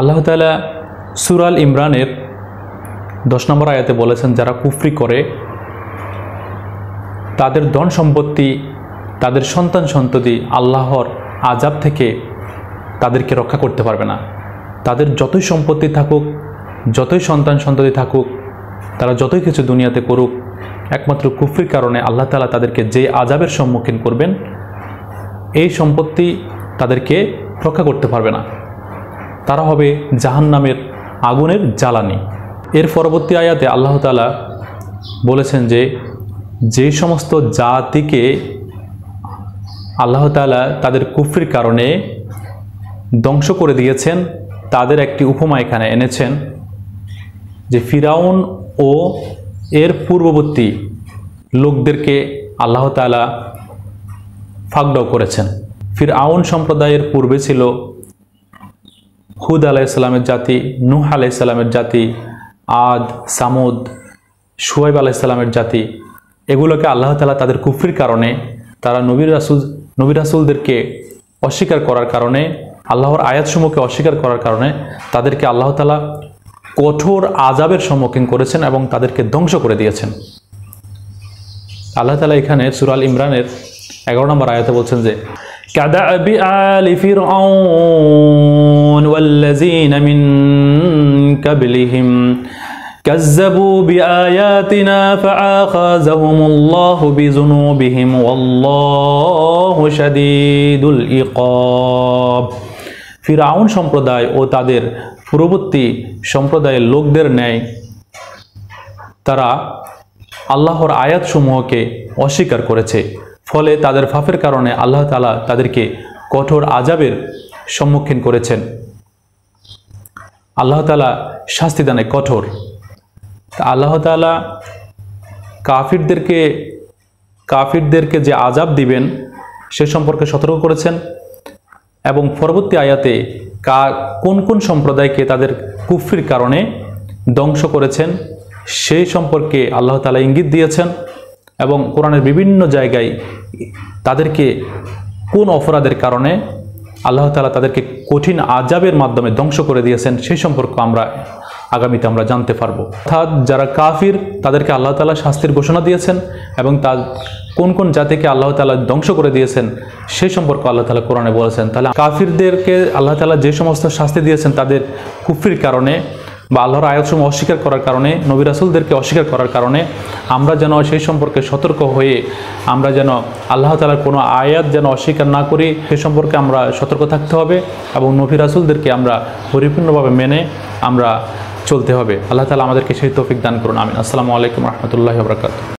আল্লাহ তাআলা সূরা আল ইমরানের 10 নম্বর আয়াতে বলেছেন, যারা কুফরি করে তাদের ধন সম্পত্তি, তাদের সন্তান সন্ততি আল্লাহর আযাব থেকে তাদেরকে রক্ষা করতে পারবে না। তাদের যতই সম্পত্তি থাকুক, যতই সন্তান সন্ততি থাকুক, তারা যতই কিছু দুনিয়াতে করুক, একমাত্র কুফরির কারণে আল্লাহ তাআলা তাদেরকে যে আযাবের সম্মুখীন করবেন, এই সম্পত্তি তাদেরকে রক্ষা করতে পারবে না। তারা হবে জাহান্নামের আগুনের জ্বালানি। এর পরবর্তী আয়াতে আল্লাহ তাআলা বলেছেন যে সমস্ত জাতিকে আল্লাহ তাআলা তাদের কুফরির কারণে ধ্বংস করে দিয়েছেন, তাদের একটি উপমা এখানে এনেছেন যে ফিরাউন ও এর পূর্ববর্তী লোকদেরকে আল্লাহ তাআলা ফাঁকডাও করেছেন। ফিরআউন সম্প্রদায়ের পূর্বে ছিল হুদ আলাইহিস সালামের জাতি, নূহ আলাইহিস সালামের জাতি, আদ, সামুদ, শুআয়ব আলাইহিস সালামের জাতি। এগুলোকে আল্লাহ তাআলা তাদের কুফরির কারণে, তারা নবী রাসূলদেরকে অস্বীকার করার কারণে, আল্লাহর আয়াতসমূহকে অস্বীকার করার কারণে তাদেরকে আল্লাহ তাআলা কঠোর আযাবের সম্মুখীন করেছেন এবং তাদেরকে ধ্বংস করে দিয়েছেন। আল্লাহ তাআলা এখানে সূরা আল ইমরানের 11 নম্বর আয়াতে বলছেন যে كدأب آل فرعون والذين من قبلهم كذبوا بآياتنا فأخذهم الله بذنوبهم والله شديد العقاب। ফিরআউন সম্প্রদায় ও তাদের পূর্ববর্তী সম্প্রদায়ের লোকদের ন্যায় তারা আল্লাহর আয়াতসমূহকে অস্বীকার করেছে, ফলে তাদের পাপের কারণে আল্লাহ তাআলা তাদেরকে কঠোর আযাবের সম্মুখীন করেছেন। আল্লাহ তাআলা শাস্তি দানে কঠোর। আল্লাহ তাআলা কাফিরদেরকে যে আযাব দিবেন সে সম্পর্কে সতর্ক করেছেন এবং পরবর্তী আয়াতে কোন কোন সম্প্রদায়কে তাদের কুফরির কারণে ধ্বংস করেছেন সেই সম্পর্কে আল্লাহ তাআলা ইঙ্গিত দিয়েছেন এবং কোরআনের বিভিন্ন জায়গায় তাদেরকে কোন অপরাধের কারণে আল্লাহ তাআলা তাদেরকে কঠিন আযাবের মাধ্যমে ধ্বংস করে দিয়েছেন সেই সম্পর্কে আমরা আগামীতে আমরা জানতে পারবো। অর্থাৎ যারা কাফির তাদেরকে আল্লাহ তাআলা শাস্তির ঘোষণা দিয়েছেন এবং তার কোন কোন জাতিকে আল্লাহ তাআলা ধ্বংস করে দিয়েছেন সেই সম্পর্কে আল্লাহ তাআলা কোরআনে বলেছেন। তাহলে কাফিরদেরকে আল্লাহ তাআলা যে সমস্ত শাস্তি দিয়েছেন তাদের কুফরির কারণে বা আল্লাহর আয়াতসমূহ অস্বীকার করার কারণে, নবী রাসূলদেরকে অস্বীকার করার কারণে, আমরা যেন সেই সম্পর্কে সতর্ক হয়ে আমরা যেন আল্লাহ তাআলার কোনো আয়াত যেন অস্বীকার না করি সে সম্পর্কে আমরা সতর্ক থাকতে হবে এবং নবী রাসূলদেরকে আমরা পরিপূর্ণভাবে মেনে আমরা চলতে হবে। আল্লাহ তাআলা আমাদেরকে সেই তৌফিক দান করুন। আমিন। আসসালামু আলাইকুম ওয়া রাহমাতুল্লাহি ওয়া বারাকাতুহু।